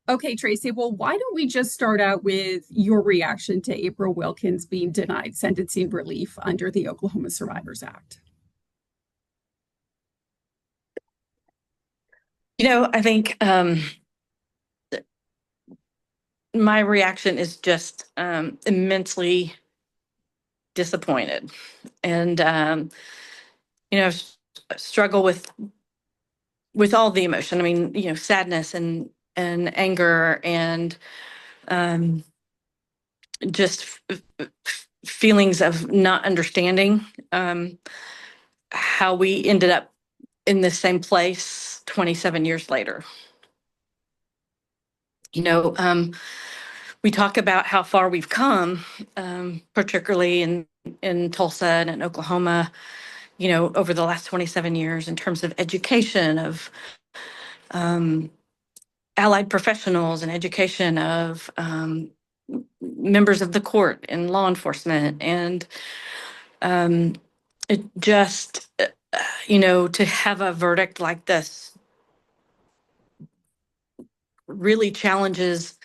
Okay, Tracey, well, why don't we just start out with your reaction to April Wilkens being denied sentencing relief under the Oklahoma Survivors Act? I think my reaction is just immensely disappointed, and struggle with all the emotion. I mean, sadness and anger and um, just feelings of not understanding how we ended up in the same place 27 years later. You know, um, we talk about how far we've come, particularly in Tulsa and in Oklahoma, over the last 27 years in terms of education of um, allied professionals and education of members of the court and law enforcement. And um, it just, to have a verdict like this really challenges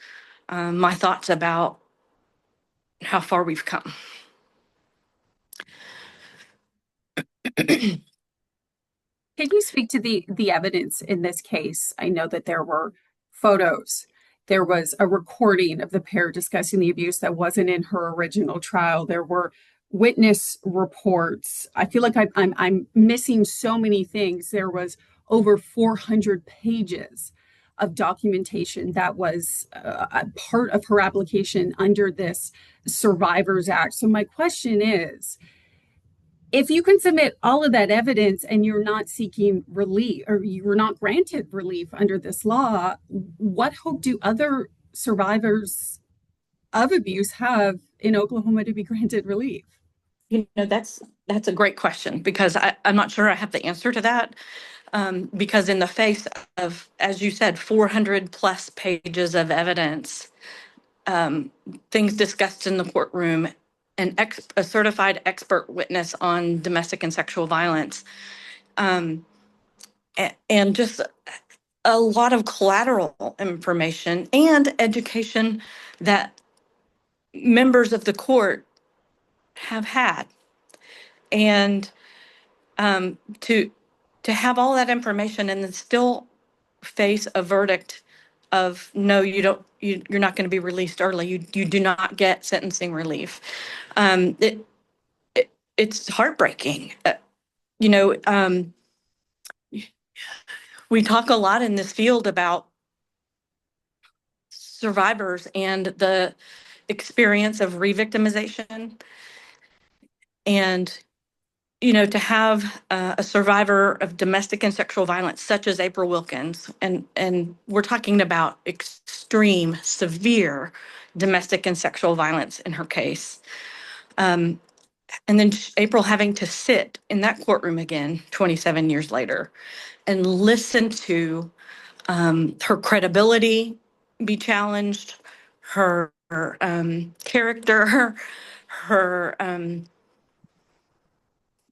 my thoughts about how far we've come. Can you speak to the evidence in this case? I know that there were photos. There was a recording of the pair discussing the abuse that wasn't in her original trial. There were witness reports. I feel like I'm missing so many things. There was over 400 pages of documentation that was a part of her application under this Survivors Act. So my question is, if you can submit all of that evidence and you're not seeking relief or you were not granted relief under this law, what hope do other survivors of abuse have in Oklahoma to be granted relief? That's a great question because I'm not sure I have the answer to that. Because in the face of, as you said, 400 plus pages of evidence, things discussed in the courtroom, a certified expert witness on domestic and sexual violence, and just a lot of collateral information and education that members of the court have had. And to have all that information and then still face a verdict of no, you're not going to be released early. You do not get sentencing relief. Um, it, it's heartbreaking. You know, um, we talk a lot in this field about survivors and the experience of re-victimization, and to have a survivor of domestic and sexual violence, such as April Wilkens, and we're talking about extreme, severe domestic and sexual violence in her case. Um, and then April having to sit in that courtroom again 27 years later and listen to her credibility be challenged, her character, her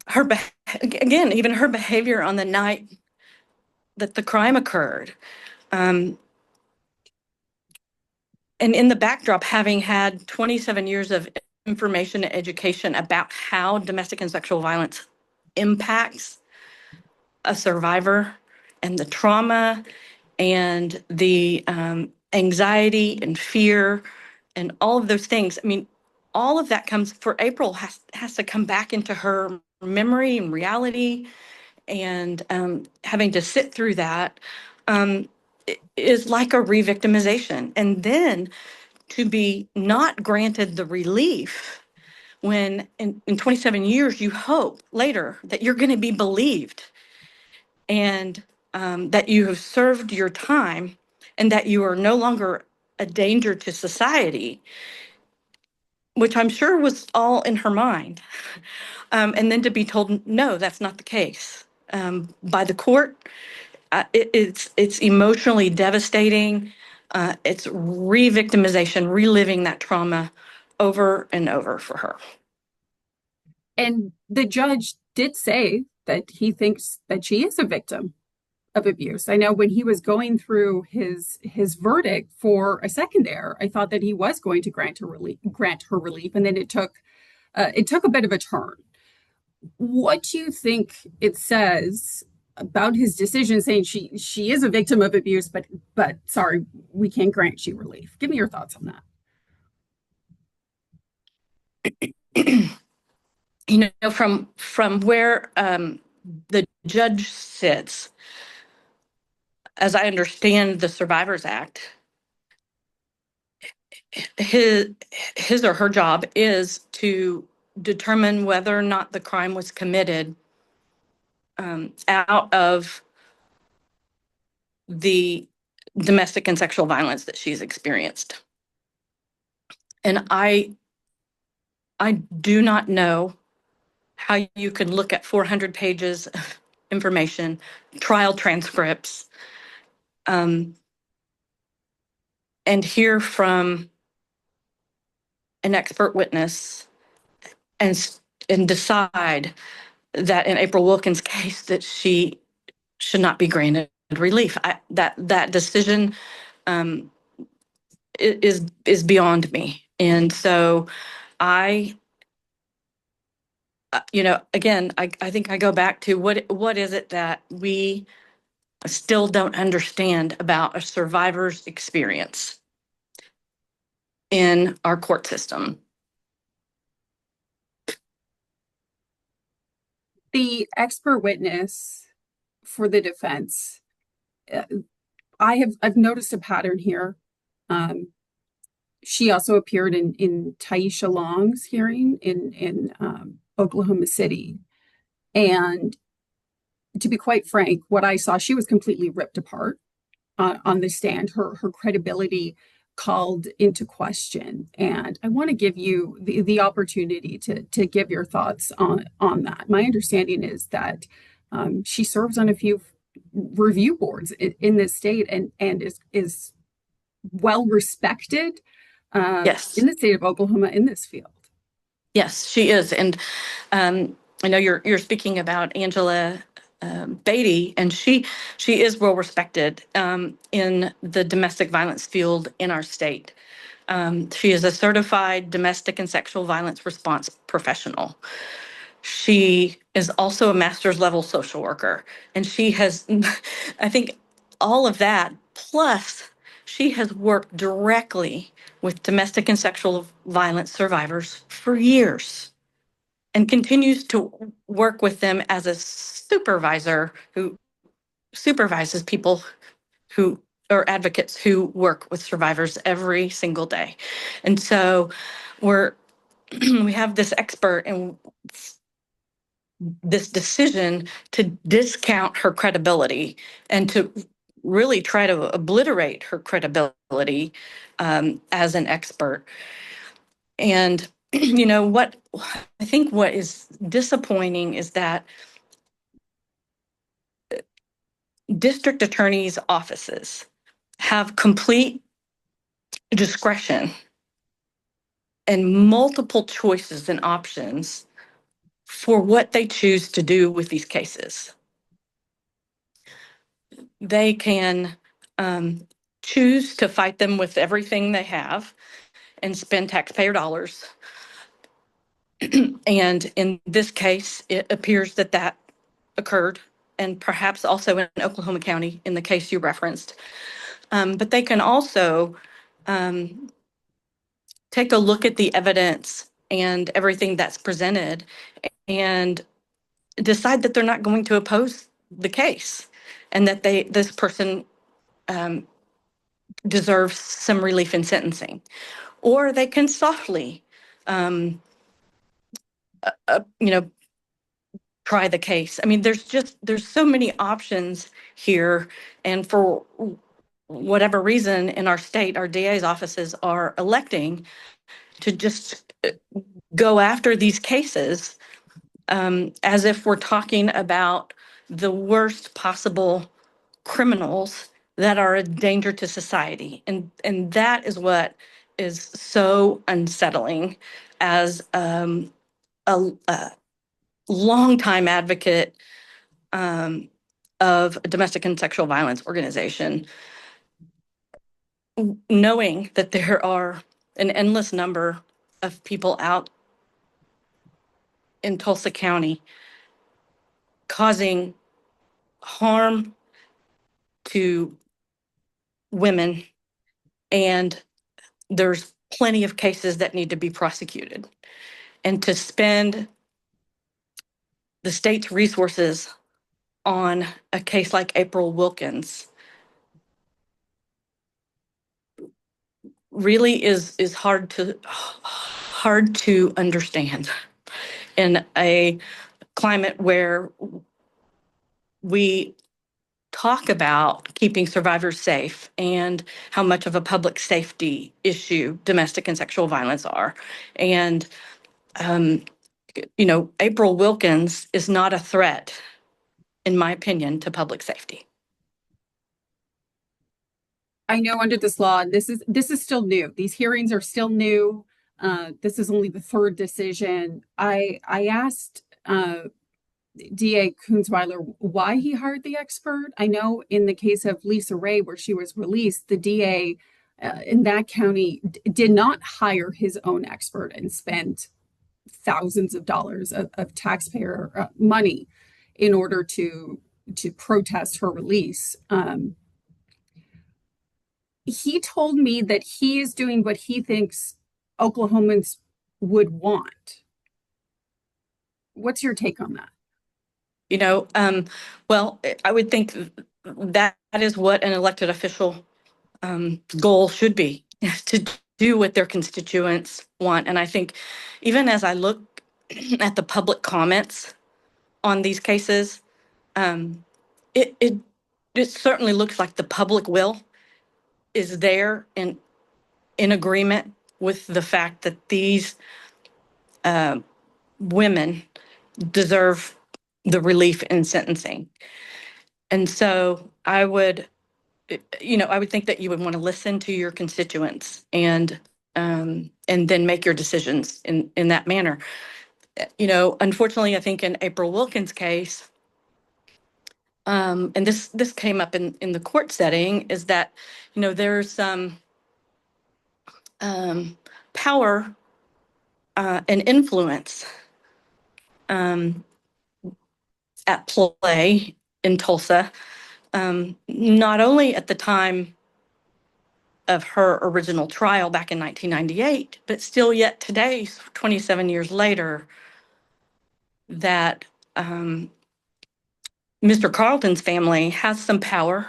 her again, even her behavior on the night that the crime occurred, um, and in the backdrop, having had 27 years of information and education about how domestic and sexual violence impacts a survivor and the trauma and the anxiety and fear and all of those things. I mean, all of that comes for April has to come back into her memory and reality, and having to sit through that um, is like a re-victimization. And then to be not granted the relief when in 27 years you hope later that you're going to be believed, and that you have served your time and that you are no longer a danger to society, which I'm sure was all in her mind. And then to be told, no, that's not the case by the court. It's emotionally devastating. It's re-victimization, reliving that trauma over and over for her. And the judge did say that he thinks that she is a victim of abuse. I know when he was going through his verdict for a second error, I thought that he was going to grant her relief, and then it took a bit of a turn. What do you think it says about his decision saying she is a victim of abuse, but sorry, we can't grant you relief? Give me your thoughts on that. From where the judge sits, as I understand the Survivors Act, his or her job is to determine whether or not the crime was committed out of the domestic and sexual violence that she's experienced. And I do not know how you could look at 400 pages of information, trial transcripts, and hear from an expert witness and and decide that in April Wilkens' case that she should not be granted relief. That decision um, is beyond me, and so I, again, I think I go back to what is it that we still don't understand about a survivor's experience in our court system. The expert witness for the defense, uh, I've noticed a pattern here. Um, she also appeared in Taisha Long's hearing in Oklahoma City, and to be quite frank, what I saw, she was completely ripped apart on the stand. Her credibility called into question, and I want to give you the opportunity to give your thoughts on that. My understanding is that she serves on a few review boards in this state and is well respected Yes. in the state of Oklahoma in this field. Yes, she is. And I know you're speaking about Angela Beatty, and she is well respected in the domestic violence field in our state. She is a certified domestic and sexual violence response professional. She is also a master's level social worker, and she has, I think, all of that. Plus, she has worked directly with domestic and sexual violence survivors for years and continues to work with them as a supervisor who supervises people who or advocates who work with survivors every single day. And so we're we have this expert and this decision to discount her credibility and to really try to obliterate her credibility as an expert. And what I think what is disappointing is that district attorneys' offices have complete discretion and multiple choices and options for what they choose to do with these cases. They can choose to fight them with everything they have and spend taxpayer dollars. And in this case, it appears that that occurred, and perhaps also in Oklahoma County in the case you referenced. But they can also take a look at the evidence and everything that's presented and decide that they're not going to oppose the case and that this person deserves some relief in sentencing. Or they can softly, try the case. I mean, there's so many options here. And for whatever reason in our state, our DA's offices are electing to just go after these cases as if we're talking about the worst possible criminals that are a danger to society. And that is what is so unsettling as a longtime advocate of a domestic and sexual violence organization, knowing that there are an endless number of people out in Tulsa County causing harm to women, and there's plenty of cases that need to be prosecuted. And to spend the state's resources on a case like April Wilkens really is hard to understand in a climate where we talk about keeping survivors safe and how much of a public safety issue domestic and sexual violence are. And, April Wilkens is not a threat, in my opinion, to public safety. I know under this law, this is still new. These hearings are still new. This is only the third decision. I asked DA Kunzweiler why he hired the expert. I know in the case of Lisa Ray, where she was released, the DA in that county did not hire his own expert and spent thousands of dollars of taxpayer money in order to protest her release. He told me that he is doing what he thinks Oklahomans would want. What's your take on that? Well, I would think that is what an elected official goal should be, to do what their constituents want. And I think even as I look at the public comments on these cases, it, it, it certainly looks like the public will is there in agreement with the fact that these women deserve the relief in sentencing. And so I would think that you would want to listen to your constituents and then make your decisions in that manner. Unfortunately, I think in April Wilkens' case, and this came up in the court setting, is that there's some power and influence at play in Tulsa, not only at the time of her original trial back in 1998, but still yet today, 27 years later, that Mr. Carlton's family has some power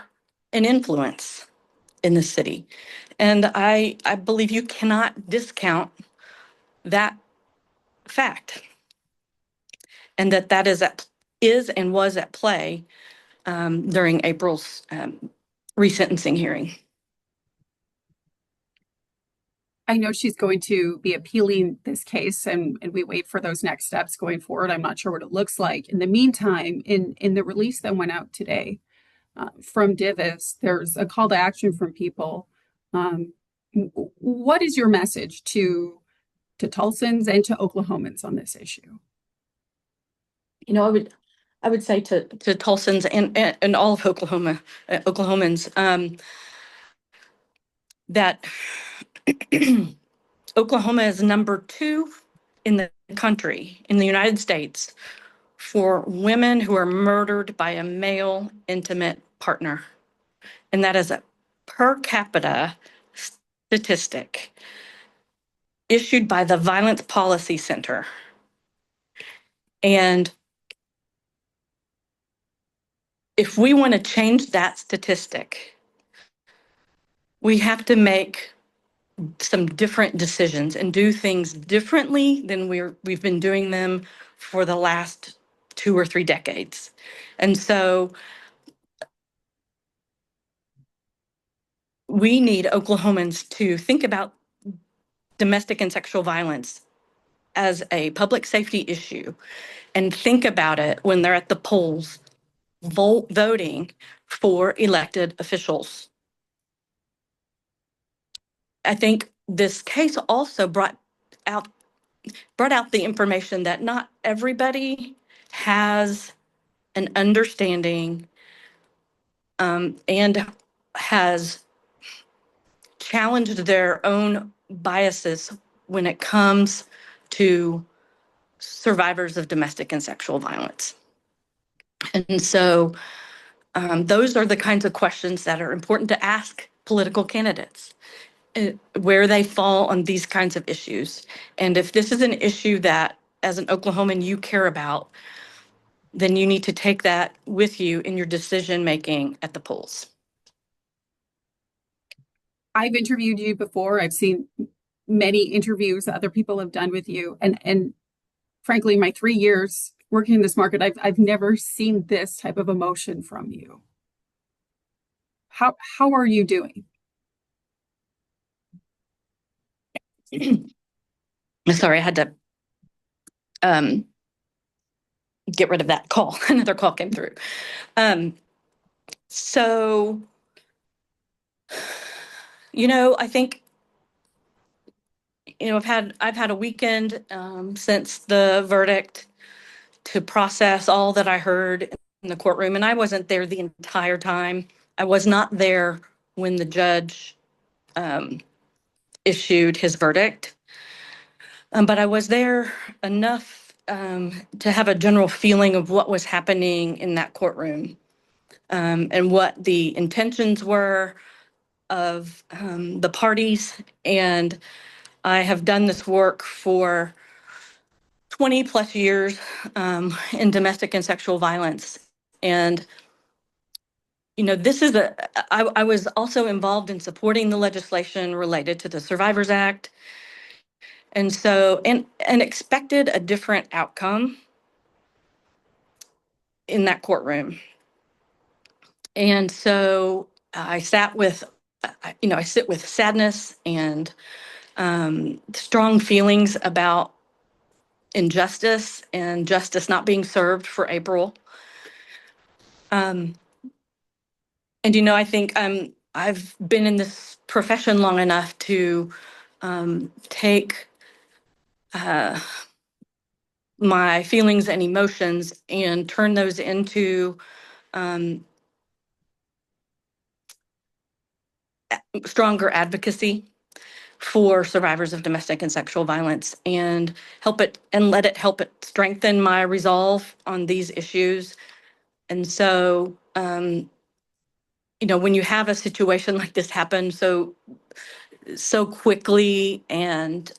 and influence in the city. And I believe you cannot discount that fact, and that is and was at play during April's resentencing hearing. I know she's going to be appealing this case, and we wait for those next steps going forward. I'm not sure what it looks like. In the meantime, in the release that went out today from Divis, there's a call to action from people. What is your message to Tulsans and to Oklahomans on this issue? I would say to Tulsans and all of Oklahomans, that Oklahoma is number 2 in the country, in the United States, for women who are murdered by a male intimate partner. And that is a per capita statistic issued by the Violence Policy Center. And if we want to change that statistic, we have to make some different decisions and do things differently than we've been doing them for the last 2 or 3 decades. And so we need Oklahomans to think about domestic and sexual violence as a public safety issue and think about it when they're at the polls voting for elected officials. I think this case also brought out the information that not everybody has an understanding and has challenged their own biases when it comes to survivors of domestic and sexual violence. And so those are the kinds of questions that are important to ask political candidates, where they fall on these kinds of issues. And if this is an issue that, as an Oklahoman, you care about, then you need to take that with you in your decision making at the polls. I've interviewed you before. I've seen many interviews that other people have done with you. And frankly, in my 3 years working in this market, I've never seen this type of emotion from you. How are you doing? Sorry, I had to get rid of that call. Another call came through. So, I think, I've had a weekend since the verdict to process all that I heard in the courtroom, and I wasn't there the entire time. I was not there when the judge issued his verdict, but I was there enough to have a general feeling of what was happening in that courtroom, and what the intentions were of the parties. And I have done this work for 20 plus years in domestic and sexual violence. And, I was also involved in supporting the legislation related to the Survivors Act. And so, and expected a different outcome in that courtroom. And so I sat with, I sit with sadness and strong feelings about injustice and justice not being served for April. And I think I've been in this profession long enough to take my feelings and emotions and turn those into stronger advocacy for survivors of domestic and sexual violence, and let it help it strengthen my resolve on these issues. And so, when you have a situation like this happen so quickly, and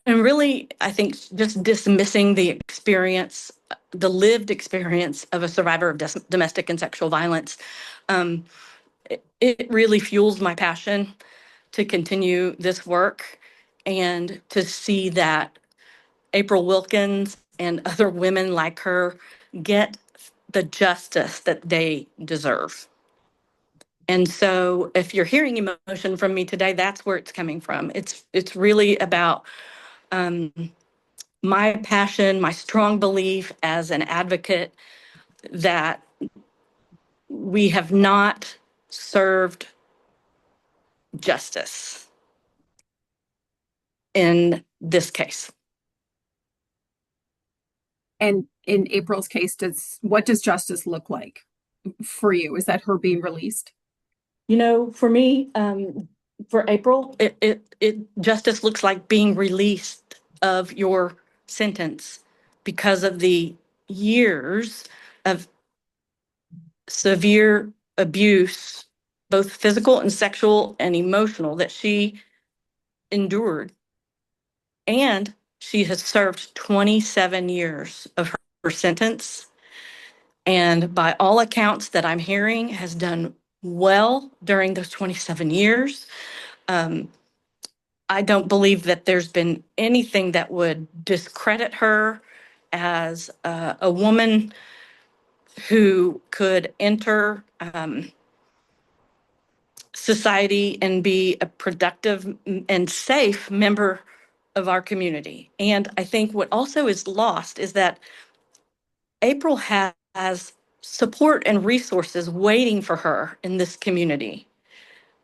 really, I think just dismissing the experience, the lived experience of a survivor of domestic and sexual violence, it really fuels my passion to continue this work and to see that April Wilkens and other women like her get the justice that they deserve. And so if you're hearing emotion from me today, that's where it's coming from. It's really about my passion, my strong belief as an advocate that we have not served justice in this case. And in April's case, what does justice look like for you? Is that her being released? For me, for April, it justice looks like being released of your sentence because of the years of severe abuse, both physical and sexual and emotional, that she endured. And she has served 27 years of her sentence. And by all accounts that I'm hearing, has done well during those 27 years. I don't believe that there's been anything that would discredit her as a woman who could enter society and be a productive and safe member of our community. And I think what also is lost is that April has support and resources waiting for her in this community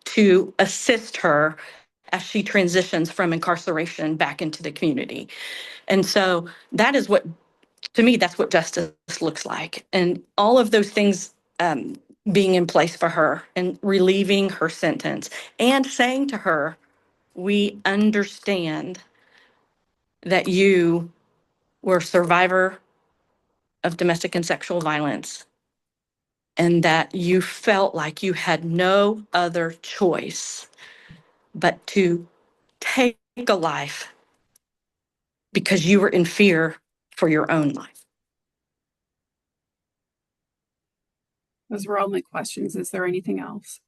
to assist her as she transitions from incarceration back into the community. And so that is what To me, that's what justice looks like. And all of those things being in place for her and relieving her sentence and saying to her, we understand that you were a survivor of domestic and sexual violence and that you felt like you had no other choice but to take a life because you were in fear for your own life. Those were all my questions. Is there anything else?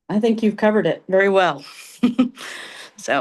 I think you've covered it very well. So